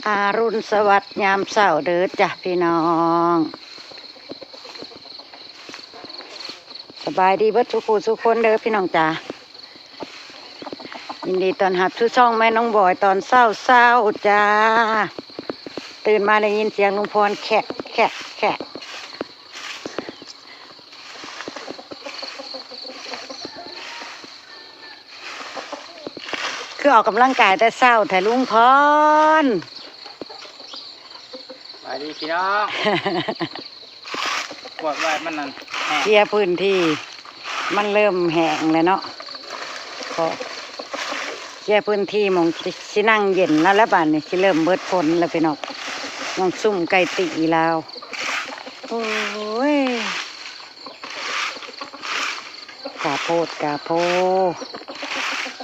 อารุณสวัสดิ์ยามเช้าเด้อจ้ะพี่น้องสบายดีเบิดทุกผู้ทุกคนเด้อพี่น้องจ้ะยินดีต้อนรับทุกช่องแม่น้องบอยตอนเช้าจ้าตื่นมาได้ยินเสียงลุงพรแคะแคะแคะคือออกกำลังกายแต่เช้าแต่ลุงพรสวัสดีพี่น้องปวดไว้มันนั่นเคลียร์พื้นที่มันเริ่มแห้งแล้วเนาะก็เคลียร์พื้นที่มองสินั่งเย็นแล้วบ้านนี่สิเริ่มเบิดฝนแล้วพี่น้องมองซุ่มไก่ตีแล้วโอ้ยกาโพด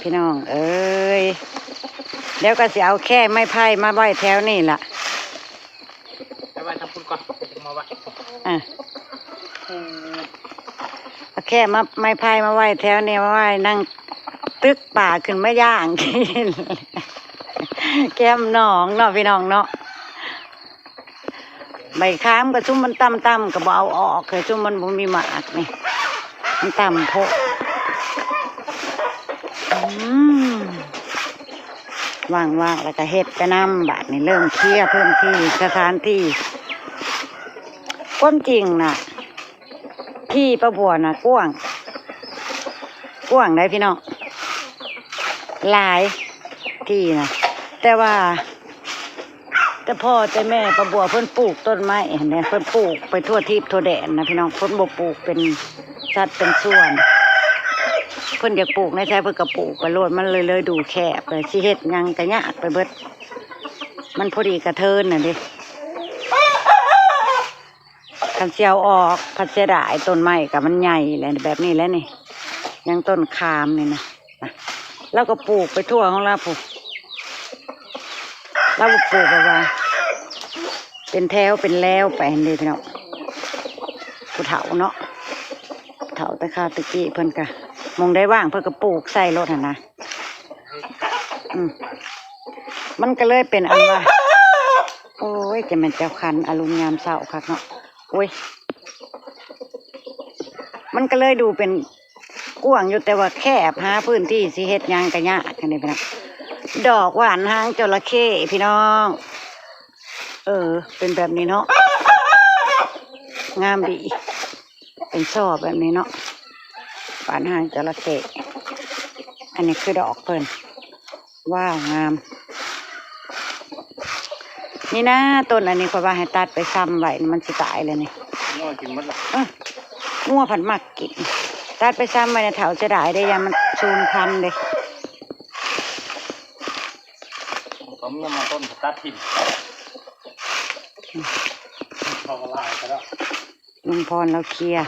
พี่น้องเอ้ยเดี๋ยวก็สิเอาแค่ไม้ไผ่มาไว้แถวนี่ล่ะไปไว้ทำคุณก่อนจะมาไว้เอาแค่ไม้ไผ่มาไว้แถวนี้มาไว้นั่งตึกป่าขึ้นมาย่างกินแก้มหนองเนาะพี่น้องเนาะใบค้ามกับชุ่มมันต่ำกับเอาออกเคยชุ่มมันบ่มีหมากนี่มันต่ำโพว่างแล้วก็เฮ็ดไปน้ำบาดนี่เริ่มเคลียร์พื้นที่สถานที่ความจริงน่ะที่ประบัวน่ะกว้างได้พี่น้องหลายที่นะแต่พ่อแต่แม่ประบัวเพิ่นปลูกต้นไม้เห็นไหมเพิ่นปลูกไปทั่วทิพย์ทั่วแดนนะพี่น้องเพิ่นบ่ปลูกเป็นสัดเป็นส่วนเพิ่นอยากปลูกในใจเพิ่นก็ปลูกไปโลดมันเลยดูแคบเลยสิเฮ็ดหยังก็ยากไปเบิดมันพอดีกระเทินน่ะดิคันเสียวออกพัดเสียดายต้นไม้กับมันใหญ่แหละแบบนี้แล้วนี่ยังต้นคามนี่นะแล้วก็ปลูกไปทั่วของเราปลูกแล้วปลูกแบบว่าเป็นแถวเป็นแล้วไปนี่พี่น้องผู้เฒ่าเนาะเฒ่าแต่ข้าวตะกี้เพิ่นกะมองได้ว่างเพิ่นก็ปลูกใส่รถนะมันก็เลยเป็นอันว่าโอ้ยจะเป็นเจ้าคันอารมณ์ยามเศร้าคักเนาะโอ้ยมันก็เลยดูเป็นกว้างอยู่แต่ว่าแคบหาพื้นที่สิเฮ็ดหยังกะยากกันนี่พี่น้องดอกหวานหางจระเข้พี่น้องเป็นแบบนี้เนาะงามดีเป็นช่อแบบนี้เนาะหวานหางจระเข้อันนี้คือดอกเพิ่นว้าวงามนี่นะต้นอันนี้เขาว่าให้ตัดไปซ้ำไว้มันสิตายเลยนี่งัวกินหมดละงัวผัดหมักกินตัดไปซ้ำไว้ในแถวจะได้ได้ยังมันชูนพันเลยผมยังมาต้นตัดทิ้งพอละลายไปแล้วลุงพรเราเคลียร์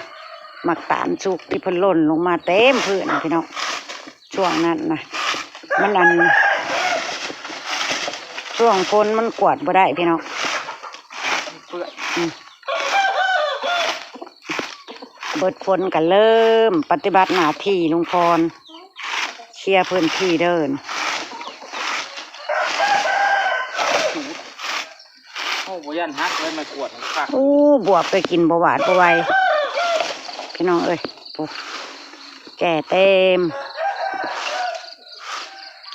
หมักตาลสุกที่พันล่นลงมาเต็มพื้นพี่น้องช่วงนั้นนะมันช่วงฝนมันกวาดบ่ได้พี่น้องเบิดฝนกันเริ่มปฏิบัติหน้าที่ลุงพรเคลียร์พื้นที่เดินโอ้บยันฮักเลยมากวดค่ะบวบไปกินบวบไวพี่น้องเอ้ยแก่เต็ม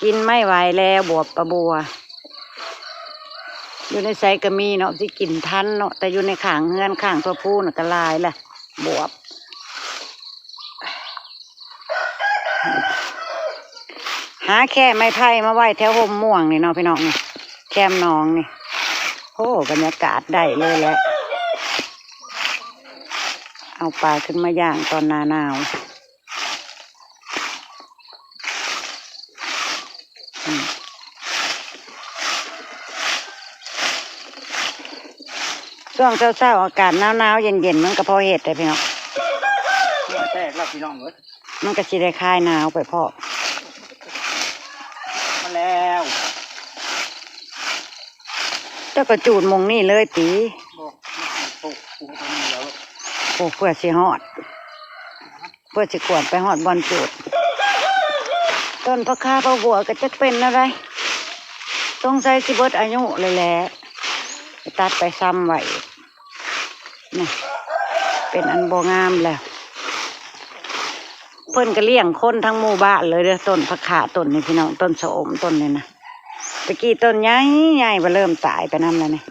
กินไม่ไหวแล้วบวบประบัวอยู่ในไซก็มีเนาะที่กินทันเนาะแต่อยู่ในข่างเฮือนข่างตัวผู้น่ะก็ลายแหละบวบหาแค่ไม้ไผ่มาไว้แถวห่มม่วงนี่เนาะพี่น้องนี่แคมน้องนี่โอ้บรรยากาศได้เลยแหละเอาปลาขึ้นมาย่างตอนหน้าหนาวช่วงเช้าๆอากาศหนาวๆเย็นๆมันก็พอเห็ดเลยพี่น้องแตกแล้วพี่น้องเลยมันก็สิได้คลายหนาวไปพ่อมาแล้วเจ้าก็จูดมงนี่เลยตีโอ้เพื่อสิฮอดเพื่อสิกวดไปฮอดบอลจูด ต้นพะคาพะบัวก็จะเป็นอะไรสงสัยสิเบิดอายุเลยแหละไปตัดไปซ้ำไว้นี่เป็นอันบ่งามแล้วเพิ่นก็เลี้ยงคนทั้งหมู่บ้านเลยเด้อต้นพะขาต้นนี้พี่น้องต้นชะอมต้นนี้นะตะกี้ต้นใหญ่ใหญ่ไปเริ่มตายไปน้ำแล้วนี่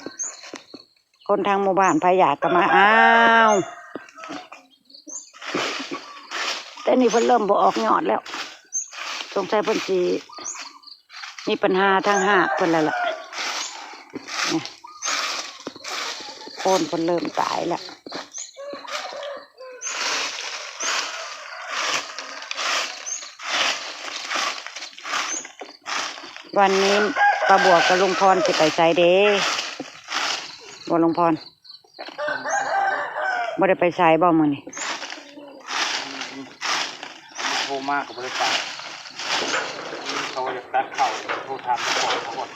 คนทางหมู่บ้านพายากก็มาอ้าวแต่นี่เพิ่นเริ่มบ่ออกยอดแล้วสงสัยเพิ่นสิมีปัญหาทางหากเพิ่นแล้วล่ะนี่โคนเพิ่นเริ่มตายแล้ววันนี้ป้าบัวกับลุงพรจะไปไสเด้บ่ลุงพรบ่ได้ไปไสบ่มื้อนี้ โทรมากกับบริษัทเขาอยากตัดเข่าโทรทำก่อนทั้งหมด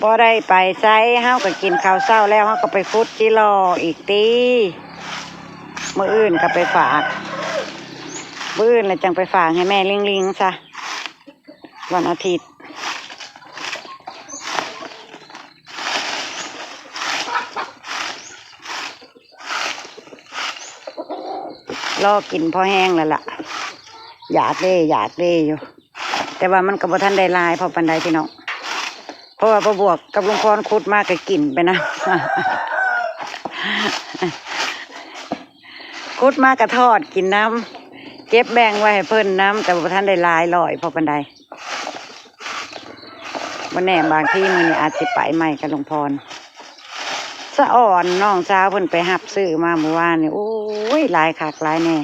บ่ได้ไปไสเฮาก็กินข้าวเช้าแล้วเฮาก็ไปฟุดจิรออีกตีมื้ออื่นก็ไปฝากมื้ออื่นแล้วจังไปฝากให้แม่ลิงซะวันอาทิตย์รอกินพอแห้งแล้วล่ะอยากเด้อยู่แต่ว่ามันก็บ่ทันได้ลายพอปานใดพี่น้องเพราะว่าป้าบวกกับลุงพรขุดมากก็กินไปนะ ขุดมากก็ทอดกินน้ำเก็บแบ่งไว้ให้เพิ่นน้ำแต่บ่ทันได้ลายลอยพอปานใดวันแน่บางที่มื้อนี้อาจสิไปใหม่กับลุงพรสะอ่อนน้องสาวเพิ่นไปหับซื้อมาเมื่อวานนี่โอ้ยหลายคักหลายแน่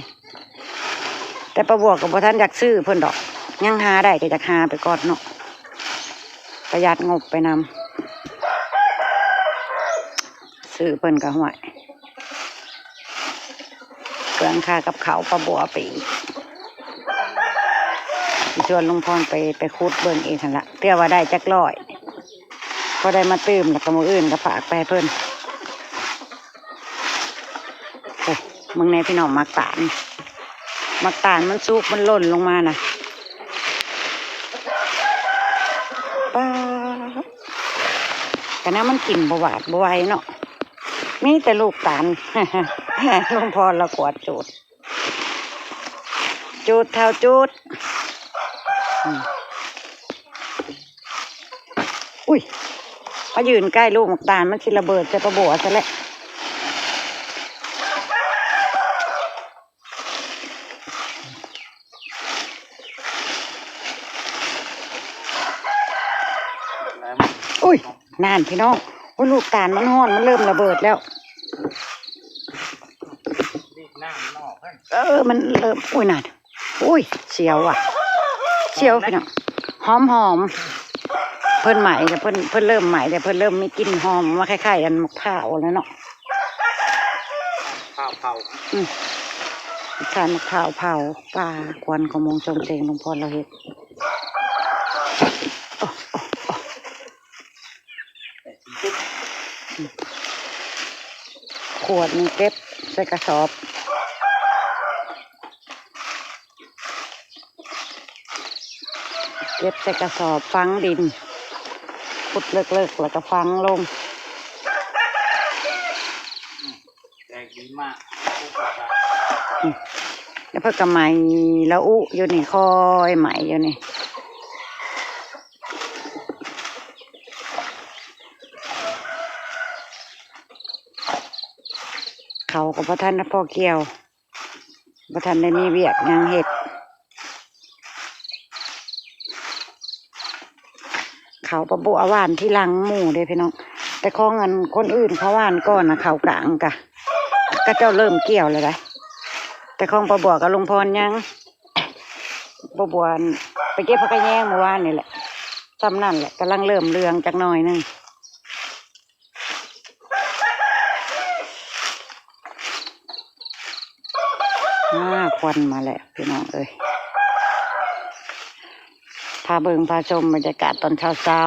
แต่ป้าบวกกับบ่ทันอยากซื้อเพิ่นดอกยังหาได้ก็อยากหาไปก่อนเนาะประหยัดงบไปนำซื้อเพิ่นก็ห่วยเปลืองค่ากับเขาวป้าบัวไปอีกชวนลุงพรไปคุดเบิ่งเองหั่นละเพื่อว่าได้จักร้อยพอได้มาตื้มแล้วก็มื้ออื่นก็ฝากไปเพิ่นโอ้มึงในพี่น้องมักตาลมันสุกมันหล่นลงมาน่ะป้าแต่นั้นมันกลิ่นบหวาดบไหวเนาะมีแต่ลูกตาล ลุงพรละกวดจูดเท่าจูดอุ้ยมายืนใกล้ลูกหมกตาลมันสิระเบิดจะประโบซะแล้วอุ้ยนานพี่น้องว่าลูกตาลมันห้อนมันเริ่มระเบิดแล้วมันเริ่มอุ้ยนานอุ้ยเสียวอ่ะเสียวพี่น้องหอมเพิ่นใหม่แต่เพิ่นเริ่มใหม่แต่เพิ่นเริ่มมีกลิ่นหอมมาคล้ายๆกันมะพร้าวแล้วเนาะเผาใช่มะพร้าวเผาปลาควันของมงจงเจงลุงพรเราเห็ดขวดมีเก็บใส่กระสอบเก็บใส่กระสอบฝังดินขุดเลิกแล้วก็ฝังลงแดงดีมากแล้วเพื่อกระไหมแล้วอุอยู่นี่คอยไหมอยู่นี่เขากับพระท่านพ่อเกี่ยวพระท่านได้มีเวียกยังเห็ดเขาประบุอาว่านที่ลังหมู่เด้พี่น้องแต่ของเงินคนอื่นเขาว่านก้อนนะเขากลางกะก็เจ้าเริ่มเกี่ยวเลยได้แต่ของประบัวกับลุงพรยังประบัวไปเก็บผักกระแยงเมื่อวานนี่แหละจำนั่นแหละกำลังเริ่มเรืองจากหน่อยนึงควันมาแล้วพี่น้องเอ้ยพาเบิงพาชมบรรยากาศตอนเช้า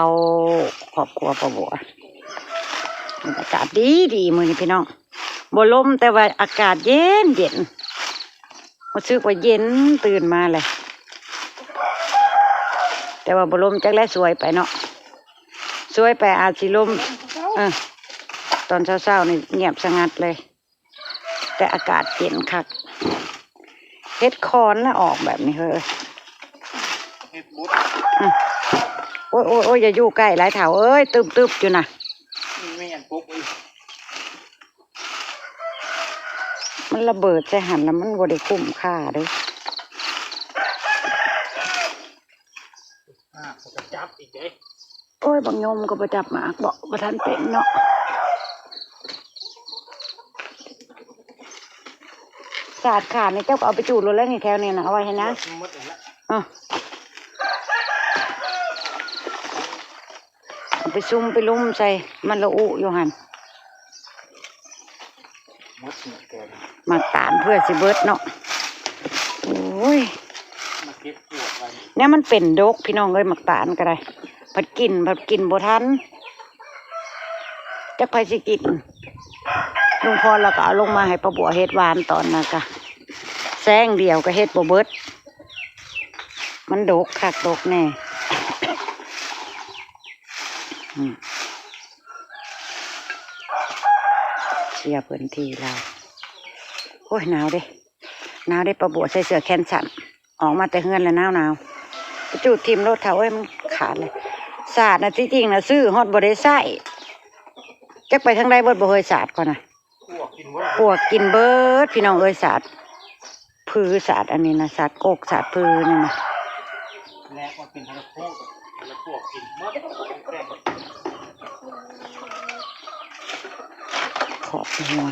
ครอบครัวประบัวบรรยากาศดีมือนี่พี่น้องบ่ลมแต่ว่าอากาศเย็นรู้สึกว่าเย็นตื่นมาเลย แต่ว่าบ่ลมจักและสวยไปเนาะสวยไปอาจสิลมตอนเช้าๆนี่เงียบสงัดเลย แต่อากาศเย็นคักเฮ็ดคอนแล้วออกแบบนี้เฮ้ย เฮ็ดบุด โอ้ยโอ้ยโอ้ยอย่าอยู่ใกล้หลายเถาเอ้ยตึบอยู่นะ ไม่ยันปุ๊บอีก มันระเบิดใส่หันแล้วมันบ่ได้คุ้มค่าเด้อ ผมจะจับอีกเด้ โอ้ยบางยมก็ประจับหมากบอกประทันเป็นเนาะสาดขาดในเจ้าก็เอาไปจูดรถแล้วนี่แถวนี้นะเอาไว้ให้นะเอาไปซุ่มไปลุ่มใส่มันละอุอยู่หันมาตานเพื่อสิเบิดเนาะโอ้ยเนี่ยมันเป็นดกพี่น้องเอ้ยหมักตานก็ได้ผัดกินบ่ทันจักไผสิกินลุงพรแล้วก็เอาลงมาให้ป้าบัวเฮ็ดหวานตอนนั้นก็แซงเดียวก็เฮ็ดบ่เบิดมันดกคักดกแน่เสียพื้นที่เราโอ้ยหนาวเด้ป้าบัวใส่เสื้อแขนสั้นออกมาแต่เฮือนแล้วหนาวไปจูดทิมรถเถาเอ้ยมันขาดเลยสาดนะที่จริงนะซื้อฮอดบ่ได้ใส่จักไปทางใดเบิดบ่เคยสาดก่อนนะปวกกินเบิดพี่น้องเอ้ยสาดพือสาดอันนี้นะสาดโกกสาดพือนี่นะแรกมันเป็นทะเลพวกกินมดขอบหัว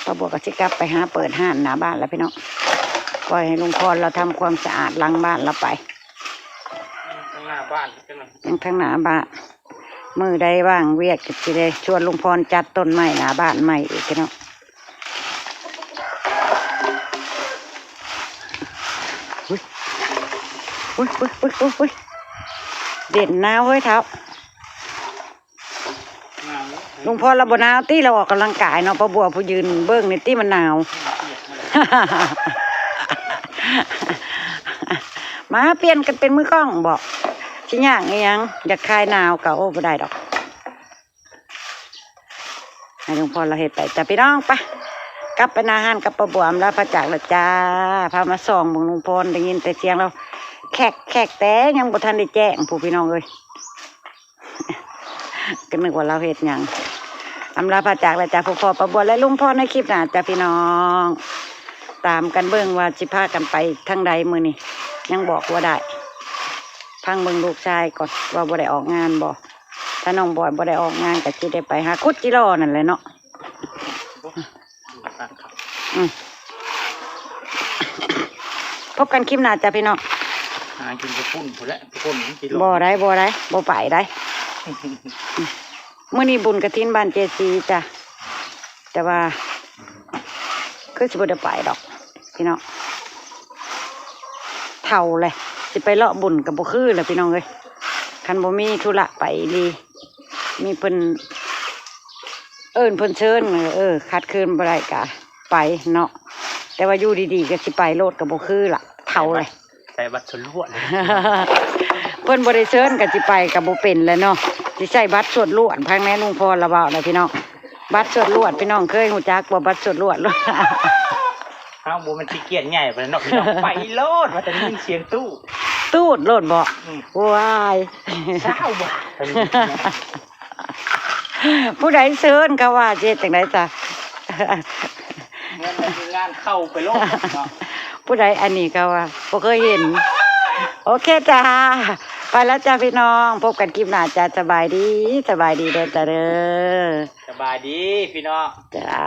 ป้าบัวก็สิกลับไปหาเปิดห้านหน้าบ้านแล้วพี่น้องปล่อยให้ลุงพรเราทำความสะอาดหลังบ้านเราไปข้างหน้าบ้านยังข้างหน้าบ้านมือใดว่างเวียกก็สิได้ชวนลุงพรจัดต้นไม้หน้าบ้านใหม่อีกพี่น้องอุ้ยเด่นหนาวเฮ้ยเท้าลุงพรเราบ่หนาวตีเราออกกำลังกายเนาะป้าบัวผู้ยืนเบิ้งนี่ตีมันหนาว มาเปลี่ยนกันเป็นมือกล้องบอกชิ้นอย่างนี้ยังอยากคลายหนาวก็โอ้บ่ได้ดอกให้ลุงพรเราเห็ดไปแต่พี่น้องปะกลับไปนาฮันกับป้าบัวแล้วพระจักรละจ้าพามาส่องบุงลุงพรได้ยินแต่เสียงเราแขกแต่ยังบ่ทันได้แจ้งผู้พี่น้องเลย ก็นึกว่าเราเห็ดอย่างอำลาพระจักรละจ้าพ่อป้าบัวและลุงพรในคลิปหน้าจ้าพี่น้องตามกันเบิ่งว่าสิพากันไปทางใดมื้อนี้ยังบอกว่าได้พังเบิ่งลูกชายก่อนว่าบ่ได้ออกงานบ่ถ้าน้องบอยบ่ได้ออกงานก็สิได้ไปหาคุดจิโร่นั่นแหละเนาะพบกันคลิปหน้าจ้ะพี่น้องหากินกระปุ่นหมดแล้วกระปุ่นกินบ่ได้บ่ไปได้มื้อนี้บุญกฐินบ้านเจซีจ้ะแต่ว่าคือสิบ่ได้ไปดอกพี่น้องเท่าเลยสิไปเลาะบุญกับบ่คือเลยพี่น้องเอ้ยคันบ่มีธุระไปดีมีเพิ่นเพิ่นเชิญคัดคืนบ่ได้กะไปเนาะแต่ว่าอยู่ดีๆก็สิไปโลดกับบ่คือล่ะเท่าเลยใส่บัตรชนลวดเพิ่นบ่ได้เชิญก็สิไปกับบ่เป็นแล้วเนาะสิใช้บัตรสวดลวดพังแม่ลุงพรละเว้าได้พี่น้องบัตรสวดลวดพี่น้องเคยฮู้จักบ่บัตรสวดลวดข้าวบัวมันขี้เกียจใหญ่ไปแล้วเนาะไปโลดว่าแต่นี่เสียงตู้ดโลดบ่ว้ายเช้าบ่ผู้ใดเชิญก็ว่าเฮ็ดจังได๋จ้ะงานเข้าไปโลดผู้ใดอันนี้ก็ว่าบ่เคยเห็นโอเคจ้าไปแล้วจ้าพี่น้องพบกันคลิปหน้าจ้าสบายดีเด้อจ้าเด้อสบายดีพี่น้องจ้า